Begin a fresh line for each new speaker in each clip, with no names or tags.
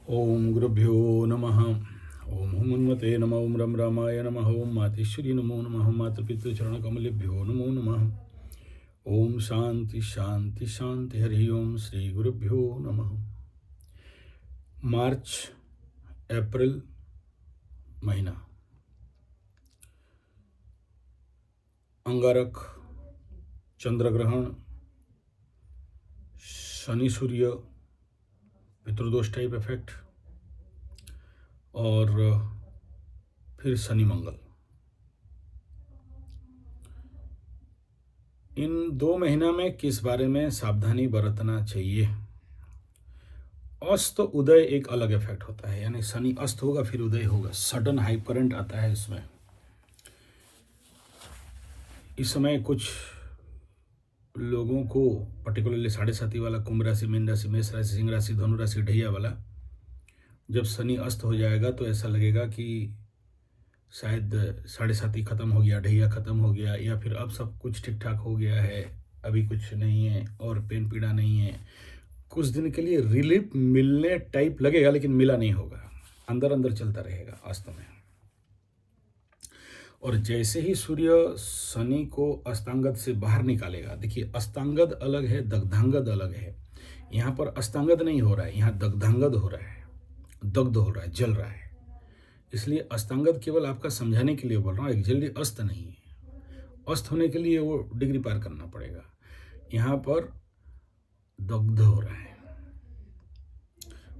ओम गुरुभ्यो नमः। ओम हुमन्मते नमः। ओम रम रामाय नमः। ओम मातेश्वरी नमो नमः। मातृपितृचरणकमलेभ्यो नमो नमः। ओम शांति शांति शांति। हरि ओम। श्री गुरुभ्यो नमः। मार्च अप्रैल महीना, अंगारक, चंद्र ग्रहण, शनि सूर्य पितृदोष टाइप इफेक्ट और फिर शनि मंगल। इन 2 महीना में किस बारे में सावधानी बरतना चाहिए? अस्त उदय एक अलग इफेक्ट होता है, यानी शनि अस्त होगा फिर उदय होगा, सडन हाइप करंट आता है इसमें। इस समय कुछ लोगों को पर्टिकुलरली 7.5 वाला, कुंभ राशि, मीन राशि, मेष राशि, सिंह राशि, धनु राशि, ढैया वाला, जब शनि अस्त हो जाएगा तो ऐसा लगेगा कि शायद 7.5 खत्म हो गया, ढैया खत्म हो गया, या फिर अब सब कुछ ठीक ठाक हो गया है, अभी कुछ नहीं है और पेन पीड़ा नहीं है। कुछ दिन के लिए रिलीफ मिलने टाइप लगेगा, लेकिन मिला नहीं होगा, अंदर अंदर चलता रहेगा अस्त में। और जैसे ही सूर्य शनि को अस्तांगद से बाहर निकालेगा, देखिए अस्तांगद अलग है, दग्धांगद अलग है। यहाँ पर अस्तांगद नहीं हो रहा है, यहाँ दग्धांगद हो रहा है, दग्ध हो रहा है, जल रहा है। इसलिए अस्तांगद केवल आपका समझाने के लिए बोल रहा हूँ, एक्चुअली अस्त नहीं है। अस्त होने के लिए वो डिग्री पार करना पड़ेगा। यहाँ पर दग्ध हो रहा है,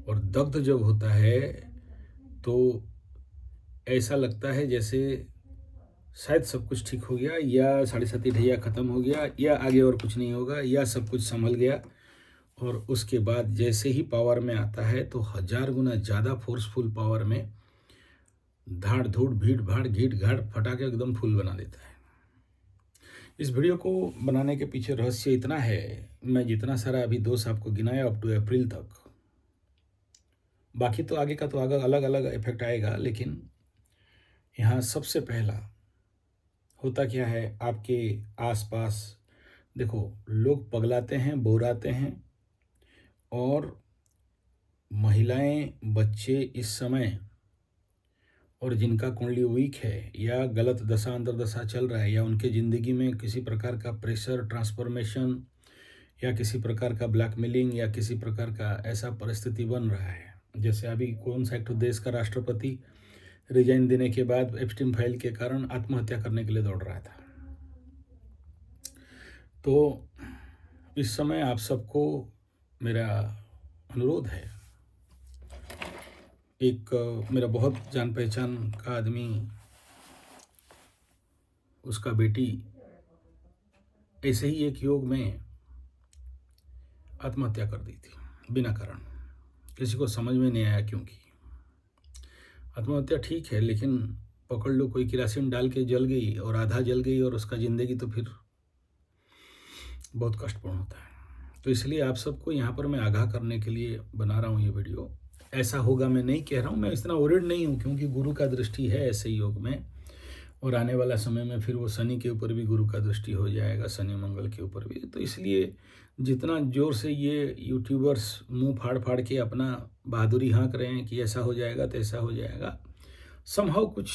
और दग्ध जब होता है तो ऐसा लगता है जैसे शायद सब कुछ ठीक हो गया, या 7.5 ढैया खत्म हो गया, या आगे और कुछ नहीं होगा, या सब कुछ संभल गया। और उसके बाद जैसे ही पावर में आता है तो 1000 गुना ज़्यादा फोर्सफुल पावर में धाड़ धूड़ भीड़ भाड़ घीट घाट फटाके एकदम फुल बना देता है। इस वीडियो को बनाने के पीछे रहस्य इतना है, मैं जितना सारा अभी दोष आपको गिनाया अप टू अप्रैल तक, बाकी तो आगे का तो आगे अलग अलग इफेक्ट आएगा, लेकिन यहाँ सबसे पहला होता क्या है आपके आसपास। देखो, लोग पगलाते हैं, बोराते हैं, और महिलाएं, बच्चे इस समय, और जिनका कुंडली वीक है या गलत दशा अंतर्दशा चल रहा है, या उनके ज़िंदगी में किसी प्रकार का प्रेशर, ट्रांसफॉर्मेशन, या किसी प्रकार का ब्लैकमेलिंग, या किसी प्रकार का ऐसा परिस्थिति बन रहा है। जैसे अभी कौन सा एक तो देश का राष्ट्रपति रिजाइन देने के बाद एप्स्टीन फाइल के कारण आत्महत्या करने के लिए दौड़ रहा था। तो इस समय आप सबको मेरा अनुरोध है, एक मेरा बहुत जान पहचान का आदमी, उसका बेटी ऐसे ही एक योग में आत्महत्या कर दी थी बिना कारण। किसी को समझ में नहीं आया क्योंकि आत्महत्या ठीक है, लेकिन पकड़ लो कोई किरासिन डाल के जल गई और आधा जल गई और उसका ज़िंदगी, तो फिर बहुत कष्टपूर्ण होता है। तो इसलिए आप सबको यहाँ पर मैं आगाह करने के लिए बना रहा हूँ ये वीडियो। ऐसा होगा मैं नहीं कह रहा हूँ, मैं इतना ओरिड नहीं हूँ, क्योंकि गुरु का दृष्टि है ऐसे योग में, और आने वाला समय में फिर वो शनि के ऊपर भी गुरु का दृष्टि हो जाएगा, शनि मंगल के ऊपर भी। तो इसलिए जितना जोर से ये यूट्यूबर्स मुंह फाड़ फाड़ के अपना बहादुरी हाँक रहे हैं कि ऐसा हो जाएगा तो ऐसा हो जाएगा, समहाउ कुछ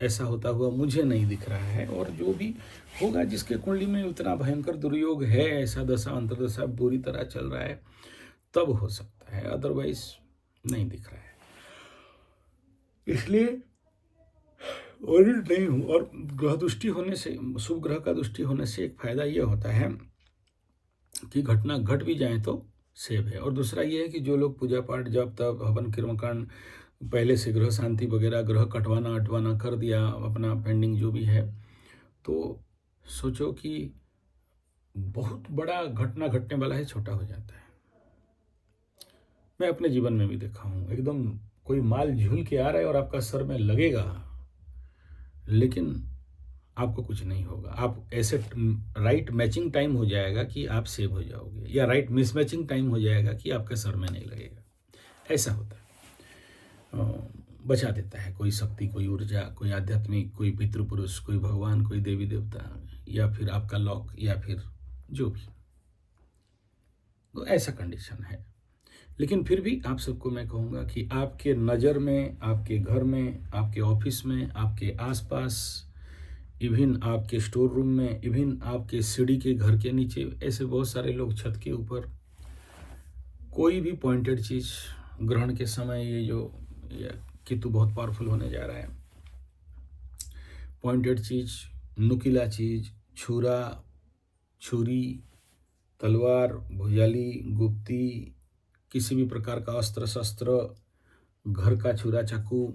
ऐसा होता हुआ मुझे नहीं दिख रहा है। और जो भी होगा, जिसके कुंडली में उतना भयंकर दुर्योग है, ऐसा दशा अंतर्दशा बुरी तरह चल रहा है, तब हो सकता है, अदरवाइज नहीं दिख रहा है। इसलिए ओरिड नहीं हूँ। और ग्रह दृष्टि होने से, शुभ ग्रह का दृष्टि होने से एक फायदा ये होता है कि घटना घट भी जाए तो सेव है। और दूसरा ये है कि जो लोग पूजा पाठ, जप तप, हवन, कर्मकांड, पहले से ग्रह शांति वगैरह, ग्रह कटवाना अटवाना कर दिया अपना पेंडिंग जो भी है, तो सोचो कि बहुत बड़ा घटना घटने वाला है, छोटा हो जाता है। मैं अपने जीवन में भी देखा हूँ, एकदम कोई माल झूल के आ रहा है और आपका सर में लगेगा, लेकिन आपको कुछ नहीं होगा। आप ऐसे राइट मैचिंग टाइम हो जाएगा कि आप सेव हो जाओगे, या राइट मिसमैचिंग टाइम हो जाएगा कि आपके सर में नहीं लगेगा। ऐसा होता है। बचा देता है कोई शक्ति, कोई ऊर्जा, कोई आध्यात्मिक, कोई पितृपुरुष, कोई भगवान, कोई देवी देवता, या फिर आपका लॉक, या फिर जो भी। तो ऐसा कंडीशन है। लेकिन फिर भी आप सबको मैं कहूँगा कि आपके नज़र में, आपके घर में, आपके ऑफिस में, आपके आसपास, इवन आपके स्टोर रूम में, इवन आपके सीढ़ी के घर के नीचे, ऐसे बहुत सारे लोग छत के ऊपर कोई भी पॉइंटेड चीज़ ग्रहण के समय, ये केतु बहुत पावरफुल होने जा रहा है, पॉइंटेड चीज़, नुकीला चीज़, छुरा, छुरी, तलवार, भुजाली, गुप्ती, किसी भी प्रकार का अस्त्र शस्त्र, घर का छुरा चाकू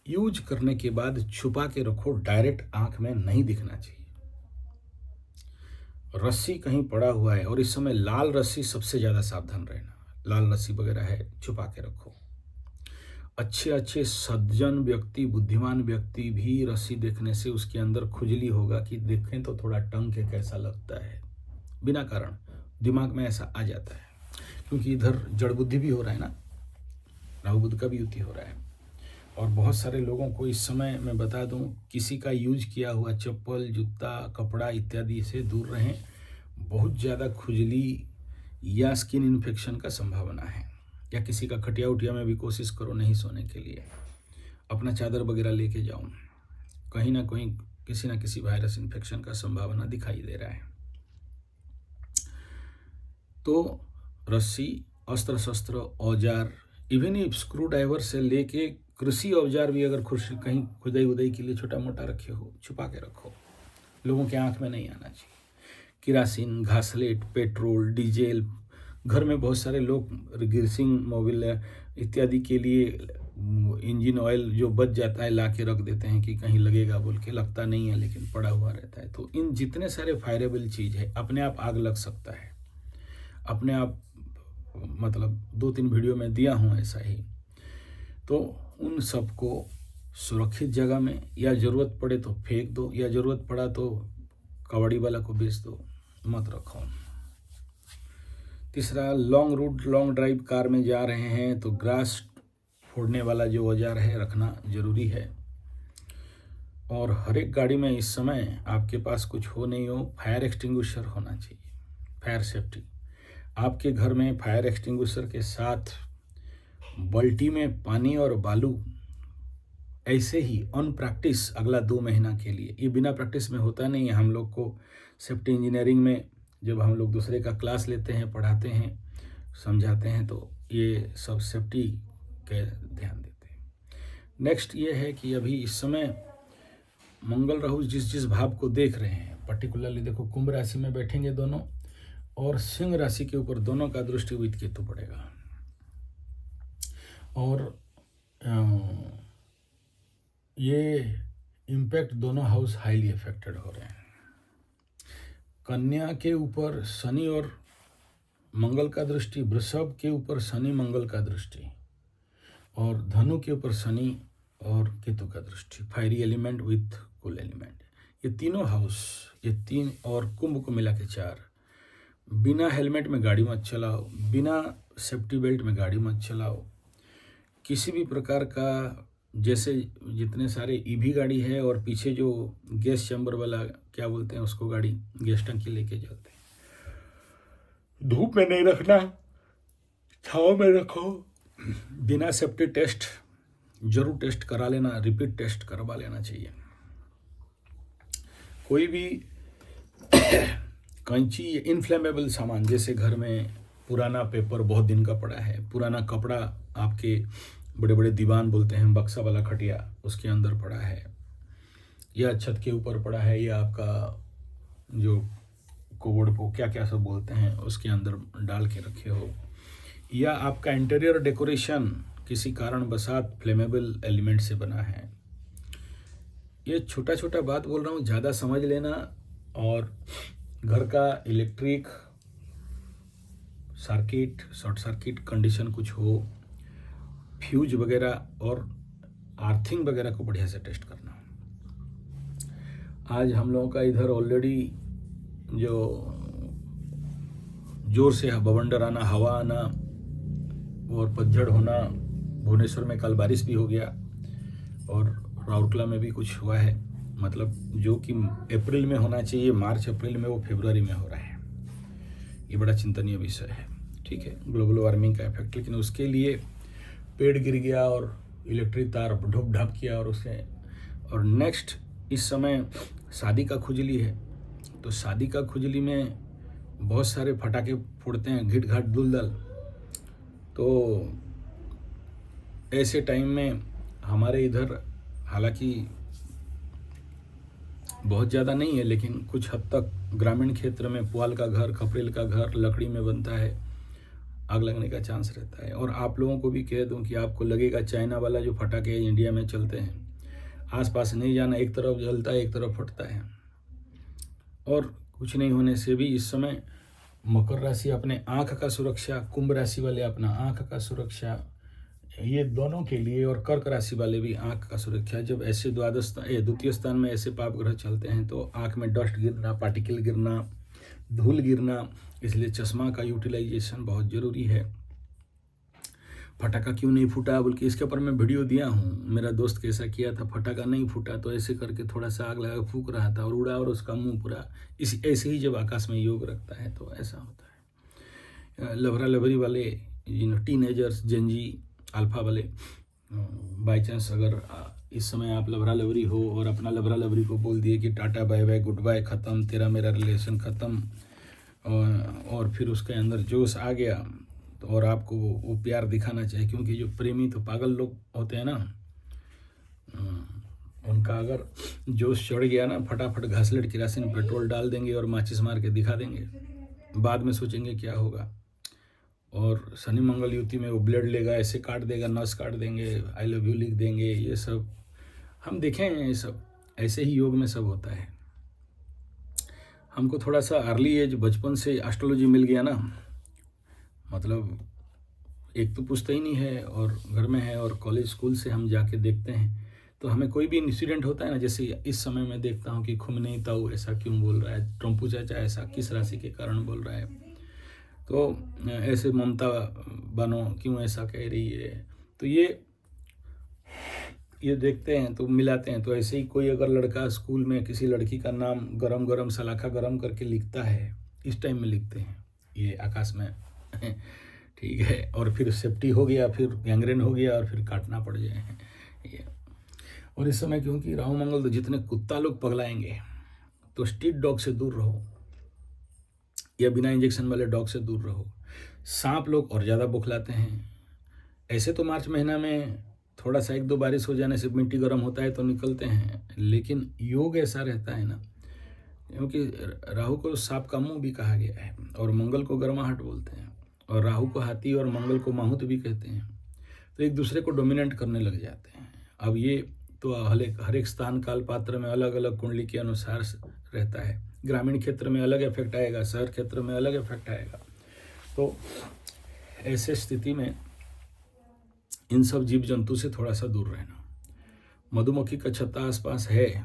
यूज करने के बाद छुपा के रखो, डायरेक्ट आंख में नहीं दिखना चाहिए। रस्सी कहीं पड़ा हुआ है, और इस समय लाल रस्सी सबसे ज़्यादा सावधान रहना, लाल रस्सी वगैरह है छुपा के रखो। अच्छे अच्छे सज्जन व्यक्ति, बुद्धिमान व्यक्ति भी रस्सी देखने से उसके अंदर खुजली होगा कि देखें तो थोड़ा टंग के कैसा लगता है, बिना कारण दिमाग में ऐसा आ जाता है, क्योंकि इधर जड़ बुद्धि भी हो रहा है ना, राहु बुध का भी युति हो रहा है। और बहुत सारे लोगों को इस समय मैं बता दूं, किसी का यूज किया हुआ चप्पल, जूता, कपड़ा इत्यादि से दूर रहें। बहुत ज़्यादा खुजली या स्किन इन्फेक्शन का संभावना है। या किसी का खटिया उटिया में भी कोशिश करो नहीं सोने के लिए, अपना चादर वगैरह लेके जाओ, कहीं ना कहीं किसी ना किसी वायरस इन्फेक्शन का संभावना दिखाई दे रहा है। तो रस्सी, अस्त्र शस्त्र, औजार, इवन स्क्रू ड्राइवर से लेके कृषि औजार भी अगर कहीं खुदाई उदाई के लिए छोटा मोटा रखे हो, छुपा के रखो, लोगों के आंख में नहीं आना चाहिए। किरासिन, घासलेट, पेट्रोल, डीजल, घर में बहुत सारे लोग ग्रीसिंग मोबिल इत्यादि के लिए इंजन ऑयल जो बच जाता है ला के रख देते हैं कि कहीं लगेगा बोल के, लगता नहीं है लेकिन पड़ा हुआ रहता है। तो इन जितने सारे फायरेबल चीज़ है, अपने आप आग लग सकता है, अपने आप, मतलब 2-3 वीडियो में दिया हूँ ऐसा ही। तो उन सबको सुरक्षित जगह में, या ज़रूरत पड़े तो फेंक दो, या ज़रूरत पड़ा तो कबाड़ी वाला को बेच दो, मत रखो। तीसरा, long route, long drive car में जा रहे हैं तो ग्रास फोड़ने वाला जो औजार है रखना ज़रूरी है। और हर एक गाड़ी में इस समय आपके पास कुछ हो नहीं हो, फायर एक्सटिंग्विशर होना चाहिए, फायर सेफ्टी। आपके घर में फायर एक्सटिंग्विशर के साथ बाल्टी में पानी और बालू, ऐसे ही ऑन प्रैक्टिस अगला 2 महीना के लिए, ये बिना प्रैक्टिस में होता नहीं है। हम लोग को सेफ्टी इंजीनियरिंग में जब हम लोग दूसरे का क्लास लेते हैं, पढ़ाते हैं, समझाते हैं, तो ये सब सेफ्टी के ध्यान देते हैं। नेक्स्ट ये है कि अभी इस समय मंगल राहु जिस भाव को देख रहे हैं, पर्टिकुलरली देखो कुंभ राशि में बैठेंगे दोनों, और सिंह राशि के ऊपर दोनों का दृष्टि विद केतु पड़ेगा, और ये इम्पैक्ट दोनों हाउस हाईली अफेक्टेड हो रहे हैं। कन्या के ऊपर शनि और मंगल का दृष्टि, वृषभ के ऊपर शनि मंगल का दृष्टि, और धनु के ऊपर शनि और केतु का दृष्टि, फायरी एलिमेंट विथ कुल एलिमेंट। ये तीनों हाउस, ये 3 और कुंभ को मिला के 4। बिना हेलमेट में गाड़ी मत चलाओ, बिना सेफ्टी बेल्ट में गाड़ी मत चलाओ, किसी भी प्रकार का, जैसे जितने सारे ईवी गाड़ी है और पीछे जो गैस चैम्बर वाला क्या बोलते हैं उसको, गाड़ी गैस टंकी लेके जाते हैं, धूप में नहीं रखना, छाँव में रखो। बिना सेफ्टी टेस्ट, जरूर टेस्ट करा लेना, रिपीट टेस्ट करवा लेना चाहिए। कोई भी कैंची, इनफ्लेमेबल सामान, जैसे घर में पुराना पेपर बहुत दिन का पड़ा है, पुराना कपड़ा आपके बड़े बड़े दीवान बोलते हैं, बक्सा वाला खटिया, उसके अंदर पड़ा है, या छत के ऊपर पड़ा है, या आपका जो कोबोर्ड को क्या क्या सब बोलते हैं उसके अंदर डाल के रखे हो, या आपका इंटीरियर डेकोरेशन किसी कारण बसात फ्लेमेबल एलिमेंट से बना है। ये छोटा छोटा बात बोल रहा हूँ, ज़्यादा समझ लेना। और घर का electric circuit, short circuit condition कुछ हो, फ्यूज वगैरह और आर्थिंग वगैरह को बढ़िया से टेस्ट करना। आज हम लोगों का इधर ऑलरेडी जो जोर से बवंडर आना, हवा आना और पतझड़ होना, भुवनेश्वर में कल बारिश भी हो गया, और राउरकेला में भी कुछ हुआ है, मतलब जो कि अप्रैल में होना चाहिए, मार्च अप्रैल में, वो फरवरी में हो रहा है। ये बड़ा चिंतनीय विषय है। ठीक है, ग्लोबल वार्मिंग का इफेक्ट। लेकिन उसके लिए पेड़ गिर गया और इलेक्ट्रिक तार ढुप ढाप किया और उसके और नेक्स्ट इस समय शादी का खुजली है, तो शादी का खुजली में बहुत सारे फटाके फोड़ते हैं, घिट घाट दुलदल। तो ऐसे टाइम में हमारे इधर हालांकि बहुत ज़्यादा नहीं है, लेकिन कुछ हद तक ग्रामीण क्षेत्र में पुआल का घर, खपरेल का घर लकड़ी में बनता है, आग लगने का चांस रहता है। और आप लोगों को भी कह दूं कि आपको लगेगा चाइना वाला जो फटाके इंडिया में चलते हैं, आसपास नहीं जाना, एक तरफ जलता है एक तरफ फटता है। और कुछ नहीं होने से भी इस समय मकर राशि अपने आँख का सुरक्षा, कुंभ राशि वाले अपना आँख का सुरक्षा, ये दोनों के लिए, और कर्क राशि वाले भी आँख का सुरक्षा। जब ऐसे द्वितीय स्थान में ऐसे पाप ग्रह चलते हैं तो आँख में डस्ट गिरना, पार्टिकल गिरना, धूल गिरना, इसलिए चश्मा का यूटिलाइजेशन बहुत ज़रूरी है। फटाका क्यों नहीं फूटा, बल्कि इसके ऊपर मैं वीडियो दिया हूँ, मेरा दोस्त कैसा किया था, फटाका नहीं फूटा तो ऐसे करके थोड़ा सा आग लगा फूक रहा था और उड़ा, और उसका मुंह पूरा इस ऐसे ही जब आकाश में योग रखता है तो ऐसा होता है। लवरा लवरी वाले टीनेजर्स, जेनजी, अल्फा वाले, बाई चांस अगर इस समय आप लवरा लवरी हो और अपना लवरा लवरी को बोल दिए कि tata bye bye goodbye, ख़त्म, तेरा मेरा रिलेशन ख़त्म, और फिर उसके अंदर जोश आ गया, तो और आपको वो प्यार दिखाना चाहिए, क्योंकि जो प्रेमी तो पागल लोग होते हैं ना, उनका अगर जोश चढ़ गया ना, फटाफट घासलेट किरासिन पेट्रोल डाल देंगे और माचिस मार के दिखा देंगे, बाद में सोचेंगे क्या होगा। और शनि मंगल युति में वो ब्लेड लेगा, ऐसे काट देगा, नस काट देंगे, आई लव यू लिख देंगे, ये सब हम देखे हैं। ये सब ऐसे ही योग में सब होता है। हमको थोड़ा सा अर्ली एज, बचपन से एस्ट्रोलॉजी मिल गया ना, मतलब एक तो पुश्तैनी है और घर में है, और कॉलेज स्कूल से हम जाके देखते हैं, तो हमें कोई भी इंसिडेंट होता है ना, जैसे इस समय मैं देखता हूँ कि खुमनई ताऊ ऐसा क्यों बोल रहा है, ट्रम्पू चाचा ऐसा किस राशि के कारण बोल रहा है, तो ऐसे ममता बनो क्यों ऐसा कह रही है, तो ये देखते हैं तो मिलाते हैं। तो ऐसे ही कोई अगर लड़का स्कूल में किसी लड़की का नाम गरम गरम सलाखा गरम करके लिखता है, इस टाइम में लिखते हैं ये आकाश में ठीक है, और फिर सेफ्टी हो गया, फिर गैंग्रेन हो गया, और फिर काटना पड़ जाए ये। और इस समय क्योंकि राहु मंगल, तो जितने कुत्ता लोग पगलाएंगे, तो स्ट्रीट डॉग से दूर रहो या बिना इंजेक्शन वाले डॉग से दूर रहो। सांप लोग और ज़्यादा बौखलाते हैं। ऐसे तो मार्च महीना में थोड़ा सा एक दो बारिश हो जाने से मिट्टी गर्म होता है तो निकलते हैं, लेकिन योग ऐसा रहता है ना, क्योंकि राहु को सांप का मुंह भी कहा गया है, और मंगल को गर्माहट बोलते हैं, और राहु को हाथी और मंगल को माहुत भी कहते हैं, तो एक दूसरे को डोमिनेट करने लग जाते हैं। अब ये तो हर एक स्थान काल पात्र में अलग अलग कुंडली के अनुसार रहता है। ग्रामीण क्षेत्र में अलग इफेक्ट आएगा, शहर क्षेत्र में अलग इफेक्ट आएगा। तो ऐसे स्थिति में इन सब जीव जंतु से थोड़ा सा दूर रहना। मधुमक्खी का छत्ता आसपास है,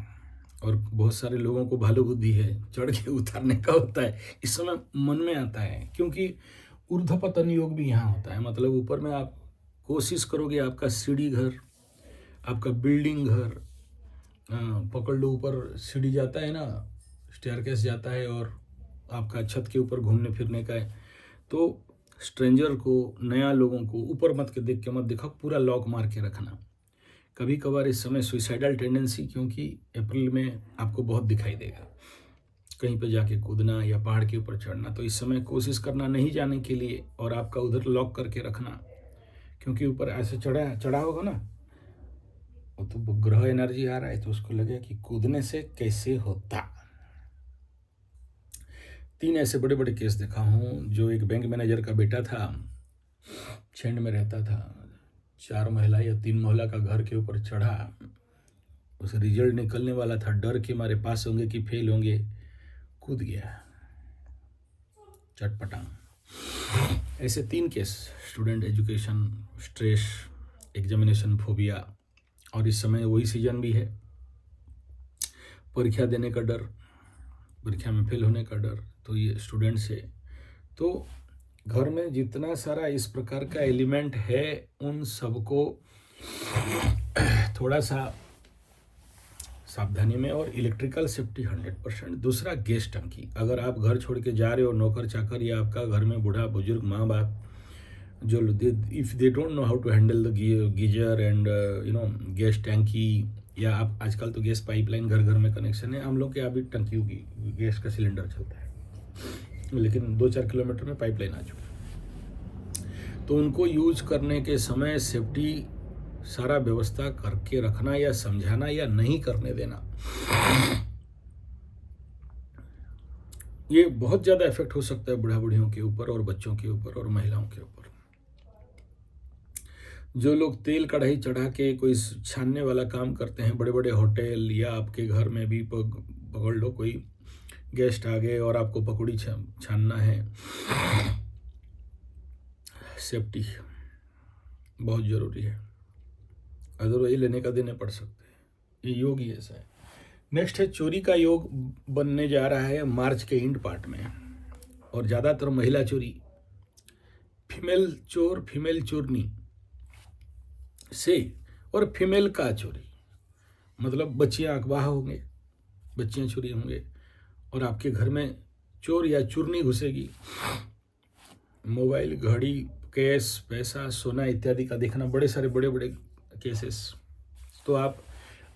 और बहुत सारे लोगों को भालू बुद्धि है, चढ़ के उतारने का होता है, इस समय मन में आता है, क्योंकि ऊर्ध्वपतन योग भी यहाँ होता है। मतलब ऊपर में आप कोशिश करोगे, आपका सीढ़ी घर, आपका बिल्डिंग घर, पकड़ लो, ऊपर सीढ़ी जाता है ना, स्टेयरकेस जाता है, और आपका छत के ऊपर घूमने फिरने का है, तो स्ट्रेंजर को, नया लोगों को ऊपर मत के देख के मत दिखाओ, पूरा लॉक मार के रखना। कभी कभार इस समय सुइसाइडल टेंडेंसी, क्योंकि अप्रैल में आपको बहुत दिखाई देगा, कहीं पे जाके कूदना या पहाड़ के ऊपर चढ़ना, तो इस समय कोशिश करना नहीं जाने के लिए, और आपका उधर लॉक करके रखना, क्योंकि ऊपर ऐसे चढ़ा होगा ना, वो तो ग्रह एनर्जी आ रहा है, तो उसको लगे कि कूदने से कैसे होता। 3 ऐसे बड़े बड़े केस देखा हूँ। जो एक बैंक मैनेजर का बेटा था, छेंड में रहता था, 4 महिला या 3 महिला का घर के ऊपर चढ़ा, उसे रिजल्ट निकलने वाला था, डर के मारे पास होंगे कि फेल होंगे, कूद गया चटपटा। ऐसे 3 case, student education, stress, examination phobia, और इस समय वही सीजन भी है, परीक्षा देने का डर, परीक्षा में फेल होने का डर, तो ये स्टूडेंट से। तो घर में जितना सारा इस प्रकार का एलिमेंट है, उन सबको थोड़ा सा सावधानी में। और इलेक्ट्रिकल सेफ्टी 100%। दूसरा, गैस टंकी। अगर आप घर छोड़ के जा रहे हो, नौकर चाकर या आपका घर में बूढ़ा बुजुर्ग माँ बाप जो if they don't know how to handle the geyser and gas टंकी, या आप आजकल तो गैस पाइपलाइन घर घर में कनेक्शन है, हम लोग के यहाँ भी टंकियों की गैस का सिलेंडर चलता है, लेकिन 2-4 किलोमीटर में पाइपलाइन आ चुकी है। तो उनको यूज करने के समय सेफ्टी सारा व्यवस्था करके रखना, या समझाना या नहीं करने देना, ये बहुत ज़्यादा इफेक्ट हो सकता है बूढ़ा बूढ़ियों के ऊपर और बच्चों के ऊपर और महिलाओं के ऊपर। जो लोग तेल कढ़ाई चढ़ा के कोई छानने वाला काम करते हैं, बड़े बड़े होटल या आपके घर में भी पकड़ लो, कोई गेस्ट आ गए और आपको पकौड़ी छानना है, सेफ्टी बहुत ज़रूरी है, अदरवाइज लेने का देने पड़ सकते हैं। ये योग ही ऐसा है। नेक्स्ट है चोरी का योग बनने जा रहा है मार्च के एंड पार्ट में, और ज़्यादातर महिला चोरी, फीमेल चोर, फीमेल चोरनी से, और फीमेल का चोरी मतलब बच्चियाँ अगवा होंगे, बच्चियाँ चोरी होंगे और आपके घर में चोर या चूरनी घुसेगी। मोबाइल, घड़ी, कैश, पैसा, सोना इत्यादि का देखना, बड़े सारे बड़े बड़े केसेस। तो आप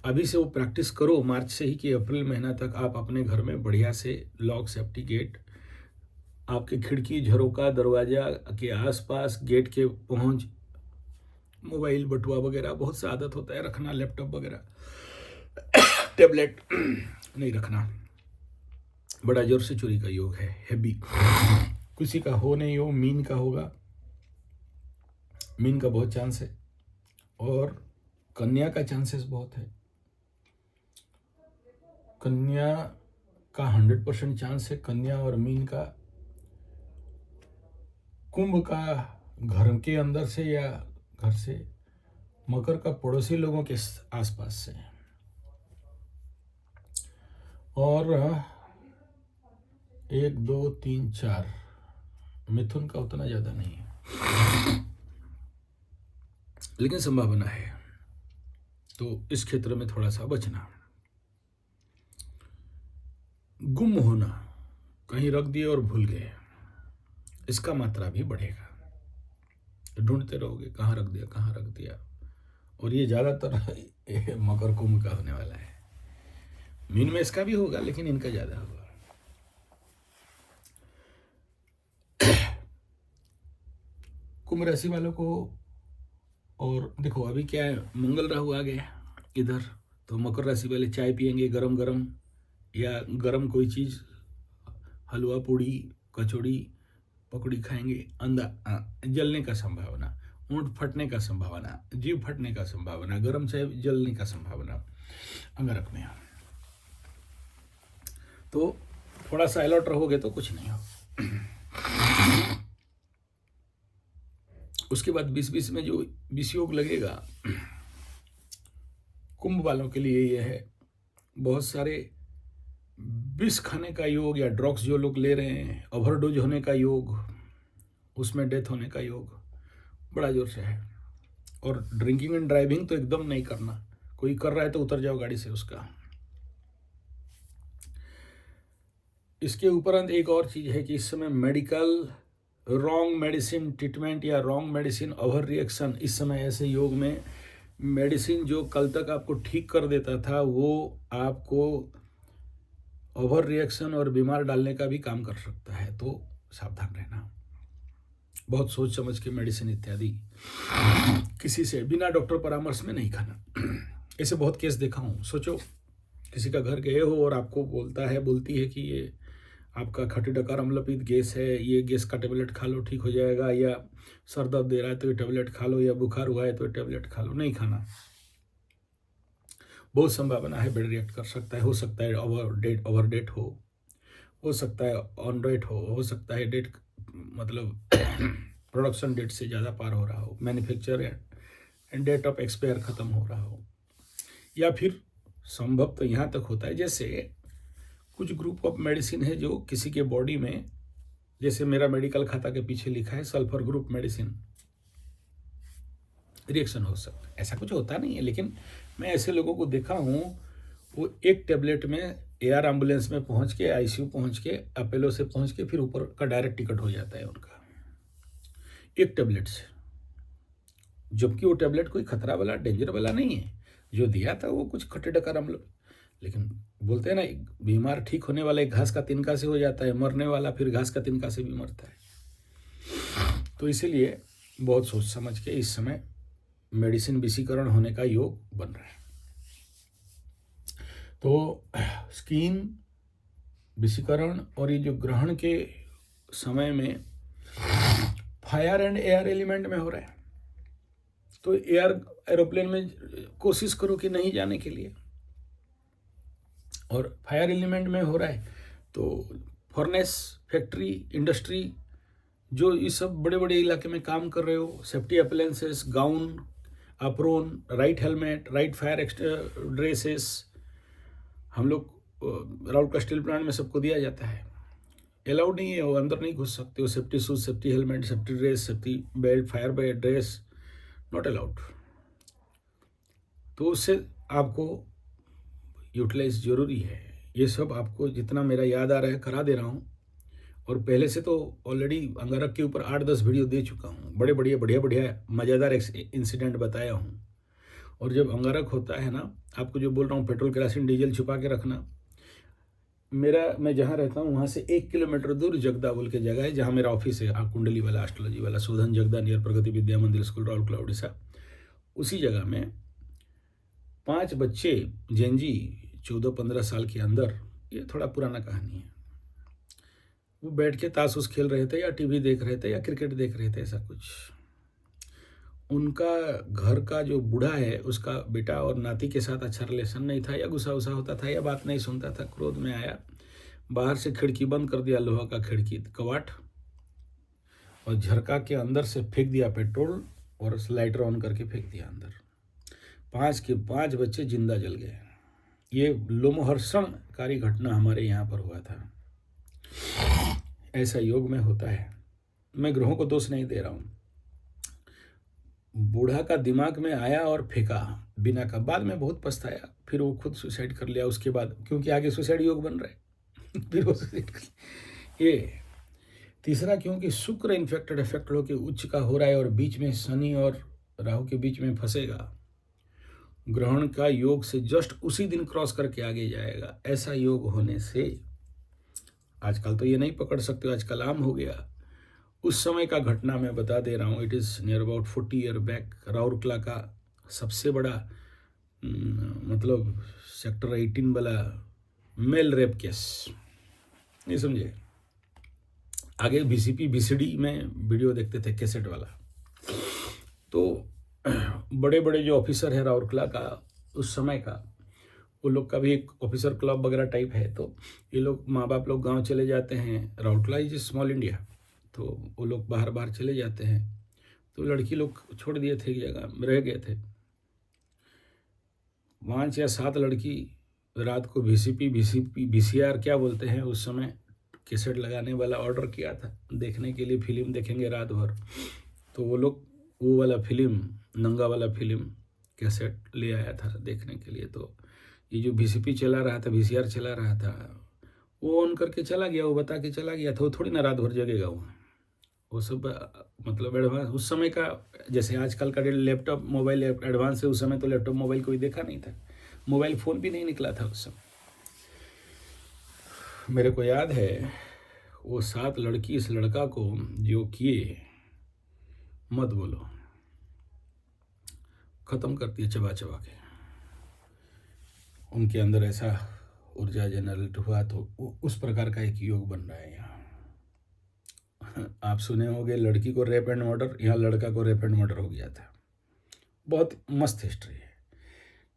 अभी से वो प्रैक्टिस करो मार्च से ही कि अप्रैल महीना तक आप अपने घर में बढ़िया से लॉक, सेफ्टी गेट, आपके खिड़की, झरोका, दरवाजा के आसपास, गेट के पहुंच, मोबाइल, बटुआ वगैरह बहुत सा आदत होता है रखना, लैपटॉप वगैरह, टैबलेट नहीं रखना। बड़ा जोर से चोरी का योग है, हैवी। किसी का हो नहीं हो, मीन का होगा, मीन का बहुत चांस है, और कन्या का चांसेस बहुत है। कन्या का 100% चांस है, कन्या और मीन का। कुंभ का घर के अंदर से या घर से, मकर का पड़ोसी लोगों के आसपास से, और 1, 2, 3, 4 मिथुन का उतना ज्यादा नहीं है, लेकिन संभावना है। तो इस क्षेत्र में थोड़ा सा बचना। गुम होना, कहीं रख दिए और भूल गए, इसका मात्रा भी बढ़ेगा। ढूंढते रहोगे कहाँ रख दिया, कहाँ रख दिया, और ये ज़्यादातर मकर कुंभ का होने वाला है। मीन में इसका भी होगा, लेकिन इनका ज़्यादा होगा। कुंभ राशि वालों को, और देखो अभी क्या है, मंगल राहु आ गया इधर, तो मकर राशि वाले चाय पियेंगे गरम गरम, या गरम कोई चीज़, हलवा, पूड़ी, कचौड़ी, पकौड़ी खाएंगे, अंदर जलने का संभावना, ऊँट फटने का संभावना, जीभ फटने का संभावना, गरम चाय जलने का संभावना अंगारक में। तो थोड़ा सा अलर्ट रहोगे तो कुछ नहीं हो। उसके बाद 20-20 में जो विषयोग लगेगा कुंभ वालों के लिए, यह है बहुत सारे विष खाने का योग, या ड्रग्स जो लोग ले रहे हैं, ओवरडोज होने का योग, उसमें डेथ होने का योग बड़ा जोर से है। और ड्रिंकिंग एंड ड्राइविंग तो एकदम नहीं करना, कोई कर रहा है तो उतर जाओ गाड़ी से उसका। इसके उपरांत एक और चीज़ है कि इस समय मेडिकल रॉन्ग मेडिसिन ट्रीटमेंट या रॉन्ग मेडिसिन ओवर रिएक्शन, इस समय ऐसे योग में मेडिसिन जो कल तक आपको ठीक कर देता था, वो आपको ओवर रिएक्शन और बीमार डालने का भी काम कर सकता है। तो सावधान रहना, बहुत सोच समझ के मेडिसिन इत्यादि किसी से बिना डॉक्टर परामर्श में नहीं खाना। ऐसे बहुत केस देखा हूँ। सोचो किसी का घर गए हो और आपको बोलती है कि ये आपका खट्टी डकार अम्लपीत गैस है, ये गैस का टेबलेट खा लो ठीक हो जाएगा, या सर दर्द दे रहा है तो ये टेबलेट खा लो, या बुखार हुआ है तो ये टेबलेट खा लो। नहीं खाना, बहुत संभावना है बेड रिएक्ट कर सकता है। हो सकता है ओवर डेट हो सकता है ऑन डेट हो सकता है डेट मतलब प्रोडक्शन डेट से ज़्यादा पार हो रहा हो, manufacture and date of expire ख़त्म हो रहा हो, या फिर संभव तो यहाँ तक होता है, जैसे कुछ ग्रुप ऑफ मेडिसिन है जो किसी के बॉडी में, जैसे मेरा मेडिकल खाता के पीछे लिखा है सल्फर ग्रुप मेडिसिन, रिएक्शन हो सकता है। ऐसा कुछ होता नहीं है, लेकिन मैं ऐसे लोगों को देखा हूँ, वो एक टेबलेट में एयर एम्बुलेंस में पहुंच के, आईसीयू पहुंच के, अपोलो से पहुंच के फिर ऊपर का डायरेक्ट टिकट हो जाता है उनका, एक टेबलेट से। जबकि वो टेबलेट कोई खतरा वाला, डेंजर वाला नहीं है। जो दिया था वो कुछ खट्टे डकार अम्ल, लेकिन बोलते हैं ना, बीमार ठीक होने वाला एक घास का तिनका से हो जाता है, मरने वाला फिर घास का तिनका से भी मरता है। तो इसीलिए बहुत सोच समझ के इस समय मेडिसिन विषीकरण होने का योग बन रहा है। तो स्किन विषीकरण और ये जो ग्रहण के समय में फायर एंड एयर एलिमेंट में हो रहा है, तो एरोप्लेन में कोशिश करो कि नहीं जाने के लिए। और फायर एलिमेंट में हो रहा है तो फर्नेस, फैक्ट्री, इंडस्ट्री, जो ये सब बड़े बड़े इलाके में काम कर रहे हो, safety appliances, gown, apron, right helmet, right fire dresses, हम लोग राउरकेला स्टील प्लांट में सबको दिया जाता है। अलाउड नहीं है, वो अंदर नहीं घुस सकते हो। Safety shoes, safety helmet, safety dress, safety belt, fire belt dress, not allowed. तो उससे आपको यूटिलाइज जरूरी है। ये सब आपको जितना मेरा याद आ रहा है करा दे रहा हूँ। और पहले से तो ऑलरेडी अंगारक के ऊपर 8-10 वीडियो दे चुका हूँ, बड़े बढ़िया मज़ेदार इंसिडेंट बताया हूँ। और जब अंगारक होता है ना, आपको जो बोल रहा हूँ, पेट्रोल, केरोसिन, डीजल छुपा के रखना। मैं जहाँ रहता हूँ वहाँ से 1 किलोमीटर दूर जगदा बोल के जगह है, जहाँ मेरा ऑफिस है, कुंडली वाला, एस्ट्रोलॉजी वाला, शोधन जगदा, नियर प्रगति विद्या मंदिर स्कूल, राउरकेला, उड़ीसा। उसी जगह में 5 बच्चे जेनजी 14-15 साल के अंदर, ये थोड़ा पुराना कहानी है, वो बैठ के ताश उस खेल रहे थे या टीवी देख रहे थे या क्रिकेट देख रहे थे, ऐसा कुछ। उनका घर का जो बूढ़ा है, उसका बेटा और नाती के साथ अच्छा रिलेशन नहीं था, या गुस्सा उसा होता था, या बात नहीं सुनता था। क्रोध में आया, बाहर से खिड़की बंद कर दिया, लोहा का खिड़की कवाट, और झरका के अंदर से फेंक दिया पेट्रोल, और लाइटर ऑन करके फेंक दिया अंदर। 5 के 5 बच्चे जिंदा जल गए। ये लोमहर्षणकारी घटना हमारे यहाँ पर हुआ था। ऐसा योग में होता है। मैं ग्रहों को दोष नहीं दे रहा हूँ। बूढ़ा का दिमाग में आया और फेंका बिना का, बाद में बहुत पछताया, फिर वो खुद सुसाइड कर लिया उसके बाद, क्योंकि आगे सुसाइड योग बन रहे फिर वो सुसाइड कर। ये तीसरा, क्योंकि शुक्र इन्फेक्टेड अफेक्टेड होकर उच्च का हो रहा है, और बीच में शनि और राहु के बीच में फंसेगा। ग्रहण का योग से जस्ट उसी दिन क्रॉस करके आगे जाएगा। ऐसा योग होने से आजकल तो ये नहीं पकड़ सकते, आजकल आम हो गया। उस समय का घटना मैं बता दे रहा हूँ। It is near about 40 year back. Rourkela का सबसे बड़ा मतलब सेक्टर 18 वाला मेल रेप केस, नहीं समझे। आगे VCP VCD में वीडियो देखते थे, कैसेट वाला। तो बड़े बड़े जो ऑफिसर है राउरकेला का उस समय का, वो लोग का भी एक ऑफिसर क्लब वगैरह टाइप है। तो ये लोग, माँ बाप लोग गांव चले जाते हैं, राउरकेला इज स्मॉल इंडिया, तो वो लोग बाहर चले जाते हैं। तो लड़की लोग छोड़ दिए थे, एक जगह रह गए थे। 5 या 7 लड़की रात को VCR क्या बोलते हैं उस समय, कैसेट लगाने वाला ऑर्डर किया था, देखने के लिए फिल्म देखेंगे रात भर। तो वो लोग वो वाला फिल्म, नंगा वाला फिल्म कैसेट ले आया था देखने के लिए। तो ये जो VCP चला रहा था, VCR चला रहा था, वो ऑन करके चला गया, वो बता के चला गया था। वो थोड़ी ना रात भर जगेगा वो सब मतलब एडवांस उस समय का। जैसे आजकल का लैपटॉप मोबाइल एडवांस है, उस समय तो लैपटॉप मोबाइल कोई देखा नहीं था, मोबाइल फ़ोन भी नहीं निकला था उस समय। मेरे को याद है वो 7 लड़की इस लड़का को जो किए, मत बोलो, ख़त्म कर दिए चबा चबा के। उनके अंदर ऐसा ऊर्जा जनरेट हुआ। तो उस प्रकार का एक योग बन रहा है यहाँ। आप सुने होंगे लड़की को रेप एंड मर्डर, यहाँ लड़का को रेप एंड मर्डर हो गया था। बहुत मस्त हिस्ट्री है।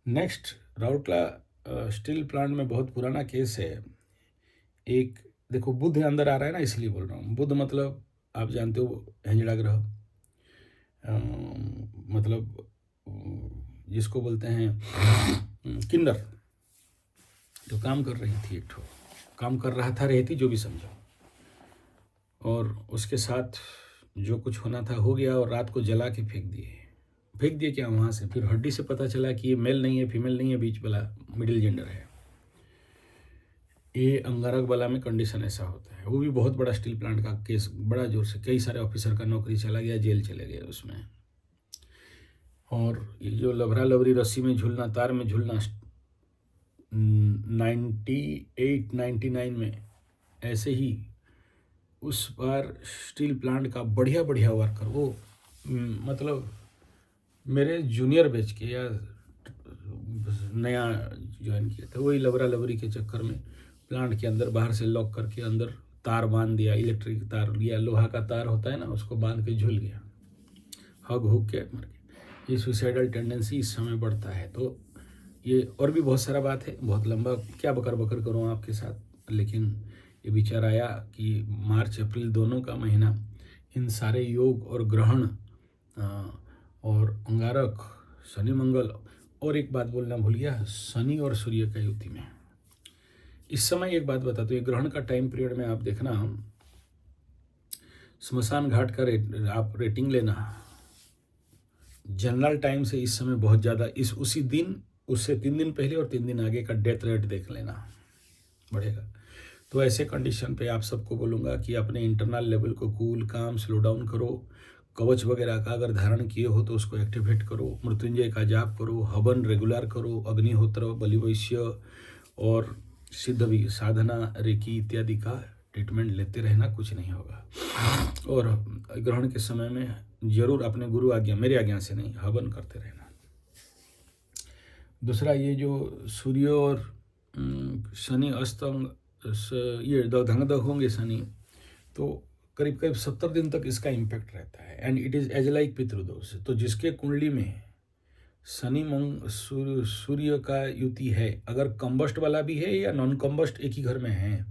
नेक्स्ट, राउरकेला स्टील प्लांट में बहुत पुराना केस है। एक देखो, बुध अंदर आ रहा है ना, इसलिए बोल रहा हूँ। बुध मतलब आप जानते हो, हिंजड़ा ग्रह, मतलब जिसको बोलते हैं किन्नर। तो काम कर रही थी, एक ठो काम कर रहा था, रहती, जो भी समझो। और उसके साथ जो कुछ होना था हो गया, और रात को जला के फेंक दिए क्या वहाँ से। फिर हड्डी से पता चला कि ये मेल नहीं है, फीमेल नहीं है, बीच वाला मिडिल जेंडर है। ये अंगारक वाला में कंडीशन ऐसा होता है। वो भी बहुत बड़ा स्टील प्लांट का केस, बड़ा जोर से कई सारे ऑफिसर का नौकरी चला गया, जेल चले गए उसमें। और ये जो लभरा लभरी रस्सी में झूलना, तार में झूलना, 98-99 में ऐसे ही उस बार स्टील प्लांट का बढ़िया बढ़िया वर्कर वो मतलब मेरे जूनियर बैच के या नया ज्वाइन किया था, वही लबरा लबरी के चक्कर में प्लांट के अंदर बाहर से लॉक करके अंदर तार बांध दिया, इलेक्ट्रिक तार लिया, लोहा का तार होता है ना, उसको बांध के झूल गया, हग हुक के मर गया। ये सुसाइडल टेंडेंसी इस समय बढ़ता है। तो ये और भी बहुत सारा बात है, बहुत लंबा क्या बकर बकर करूँ आपके साथ, लेकिन ये विचार आया कि मार्च अप्रैल दोनों का महीना इन सारे योग और ग्रहण और अंगारक, शनि मंगल, और एक बात बोलना भूल गया, शनि और सूर्य का युति में इस समय एक बात बता दो, ये ग्रहण का टाइम पीरियड में आप देखना, स्मशान घाट का आप रेटिंग लेना, जनरल टाइम से इस समय बहुत ज़्यादा, इस उसी दिन, उससे 3 दिन पहले और 3 दिन आगे का डेथ रेट देख लेना, बढ़ेगा। तो ऐसे कंडीशन पे आप सबको बोलूँगा कि अपने इंटरनल लेवल को कूल काम स्लो डाउन करो, कवच वगैरह का अगर धारण किए हो तो उसको एक्टिवेट करो, मृत्युंजय का जाप करो, हवन रेगुलर करो, अग्निहोत्र, बलिवैश्य और सिद्ध भी साधना, रेकी इत्यादि का ट्रीटमेंट लेते रहना, कुछ नहीं होगा। और ग्रहण के समय में जरूर अपने गुरु आज्ञा, मेरी आज्ञा से नहीं, हवन करते रहना। दूसरा, ये जो सूर्य और शनि अस्तंग, ये दग्ध होंगे शनि, तो करीब करीब 70 दिन तक इसका इम्पैक्ट रहता है, and it is as like पितृदोष। तो जिसके कुंडली में शनि सूर्य का युति है, अगर कंबस्ट वाला भी है या नॉन कंबस्ट एक ही घर में है,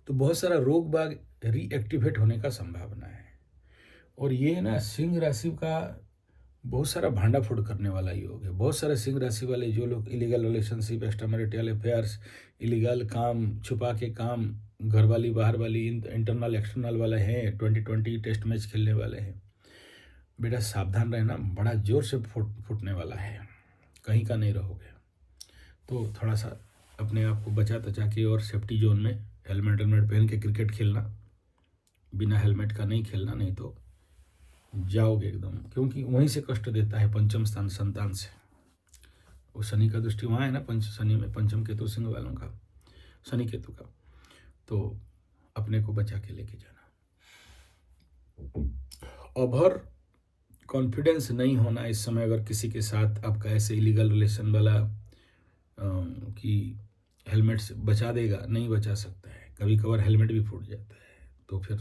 तो बहुत सारा रोग बाग रीएक्टिवेट होने का संभावना है। और ये ना सिंह राशि का बहुत सारा भांडा फोड़ करने वाला योग है। बहुत सारे सिंह राशि वाले जो लोग illegal relationship, extramarital affairs, illegal काम, छुपा के काम, घर वाली बाहर वाली, इंटरनल एक्सटर्नल वाले हैं, 2020 टेस्ट मैच खेलने वाले हैं, बेटा सावधान रहना, बड़ा जोर से फूटने वाला है, कहीं का नहीं रहोगे। तो थोड़ा सा अपने आप को बचा तचा के और सेफ्टी जोन में हेलमेट पहन के क्रिकेट खेलना, बिना हेलमेट का नहीं खेलना, नहीं तो जाओगे एकदम, क्योंकि वहीं से कष्ट देता है पंचम स्थान संतान से। वो शनि का दृष्टि वहाँ है ना, शनि में पंचम केतु सिंह वालों का, शनि केतु का, तो अपने को बचा के लेके जाना। ओवर कॉन्फिडेंस नहीं होना इस समय, अगर किसी के साथ आपका ऐसे इलीगल रिलेशन वाला कि हेलमेट से बचा देगा, नहीं बचा सकता है। कभी कभार हेलमेट भी फूट जाता है, तो फिर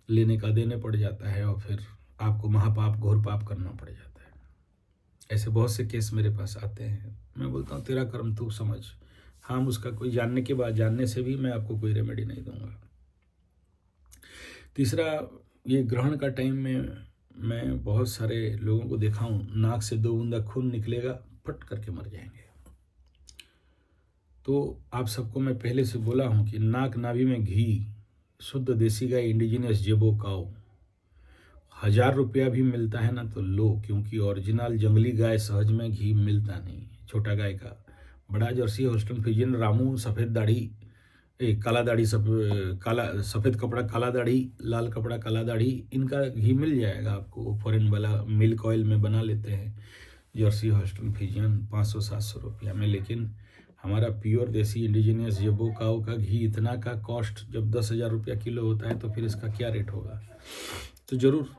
लेने का देने पड़ जाता है, और फिर आपको महापाप घोर पाप करना पड़ जाता है। ऐसे बहुत से केस मेरे पास आते हैं। मैं बोलता हूँ तेरा कर्म तू समझ, हम उसका कोई जानने के बाद, जानने से भी मैं आपको कोई रेमेडी नहीं दूंगा। तीसरा, ये ग्रहण का टाइम में मैं बहुत सारे लोगों को देखा हूँ, नाक से 2 बूंदा खून निकलेगा, फट करके मर जाएंगे। तो आप सबको मैं पहले से बोला हूँ कि नाक नाभि में घी, शुद्ध देसी गाय, इंडिजिनियस जेबो काओ, 1000 रुपया भी मिलता है ना तो लो, क्योंकि ओरिजिनल जंगली गाय सहज में घी मिलता नहीं। छोटा गाय का, बड़ा जर्सी, होस्टन फ्रीजियन, रामू, सफ़ेद दाढ़ी, काला दाढ़ी, काला सफ़ेद कपड़ा, काला दाढ़ी, लाल कपड़ा, काला दाढ़ी, इनका घी मिल जाएगा आपको। फॉरेन वाला मिल्क ऑयल में बना लेते हैं, जर्सी, होस्टन फ्रीजियन 500-700 रुपया में। लेकिन हमारा प्योर देसी इंडिजिनियस जेबो काओ का घी इतना का कॉस्ट जब 10,000 रुपया किलो होता है, तो फिर इसका क्या रेट होगा। तो ज़रूर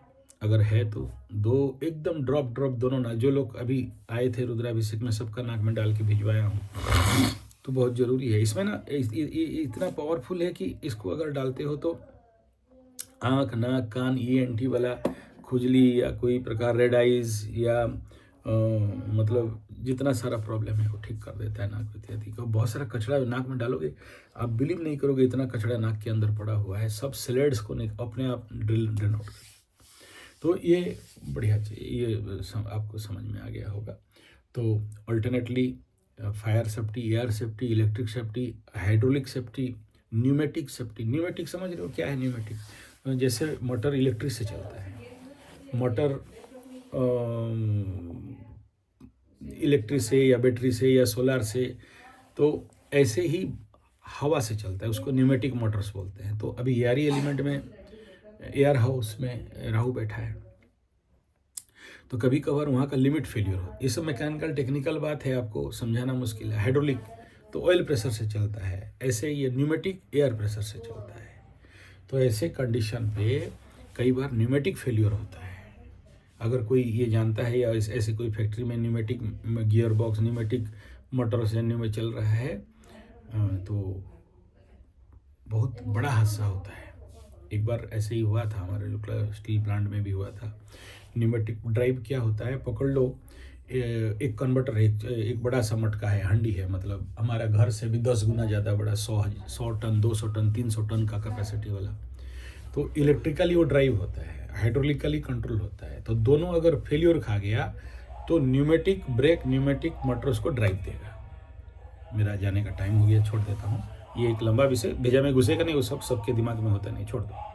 अगर है तो 2 एकदम ड्रॉप दोनों ना, जो लोग अभी आए थे रुद्राभिषेक में, सबका नाक में डाल के भिजवाया हूँ, तो बहुत ज़रूरी है। इसमें ना इतना पावरफुल है कि इसको अगर डालते हो तो आँख, नाक, कान, ENT वाला खुजली या कोई प्रकार रेड आइज या मतलब जितना सारा प्रॉब्लम है वो ठीक कर देता है। नाक इत्यादि का बहुत सारा कचरा नाक में डालोगे, आप बिलीव नहीं करोगे, इतना कचरा नाक के अंदर पड़ा हुआ है, सब स्लेड्स को अपने आप ड्रिल आउट कर। तो ये बढ़िया चाहिए, ये आपको समझ में आ गया होगा। तो alternately fire safety, air safety, electric safety, hydraulic safety, pneumatic safety. Pneumatic समझ रहे हो क्या है न्यूमेटिक? जैसे मोटर इलेक्ट्रिक से चलता है, मोटर इलेक्ट्रिक से या बैटरी से या सोलार से, तो ऐसे ही हवा से चलता है, उसको न्यूमेटिक मोटर्स बोलते हैं। तो अभी एआरई एलिमेंट में, एयर हाउस में राहु बैठा है, तो कभी कभार वहाँ का लिमिट फेलियर हो। ये सब मैकेनिकल टेक्निकल बात है, आपको समझाना मुश्किल है। हाइड्रोलिक तो ऑयल प्रेशर से चलता है, ऐसे ये न्यूमेटिक एयर प्रेशर से चलता है। तो ऐसे कंडीशन पे कई बार न्यूमेटिक फेलियर होता है। अगर कोई ये जानता है या ऐसे कोई फैक्ट्री में pneumatic gear box, pneumatic motor से में चल रहा है, तो बहुत बड़ा हादसा होता है। एक बार ऐसे ही हुआ था, हमारे जो स्टील प्लांट में भी हुआ था। न्यूमेटिक ड्राइव क्या होता है, पकड़ लो, एक कन्वर्टर है, एक बड़ा सा मटका है, हंडी है, मतलब हमारा घर से भी 10 गुना ज़्यादा बड़ा, 100 टन, 200 टन, 300 टन का कैपेसिटी वाला। तो इलेक्ट्रिकली वो ड्राइव होता है, हाइड्रोलिकली कंट्रोल होता है। तो दोनों अगर फेलियर खा गया तो न्यूमेटिक ब्रेक, न्यूमेटिक मोटर उसको ड्राइव देगा। मेरा जाने का टाइम हो गया, छोड़ देता हूँ। ये एक लंबा विषय भेजा में घुसेगा नहीं, वो सबके दिमाग में होता नहीं, छोड़ दो।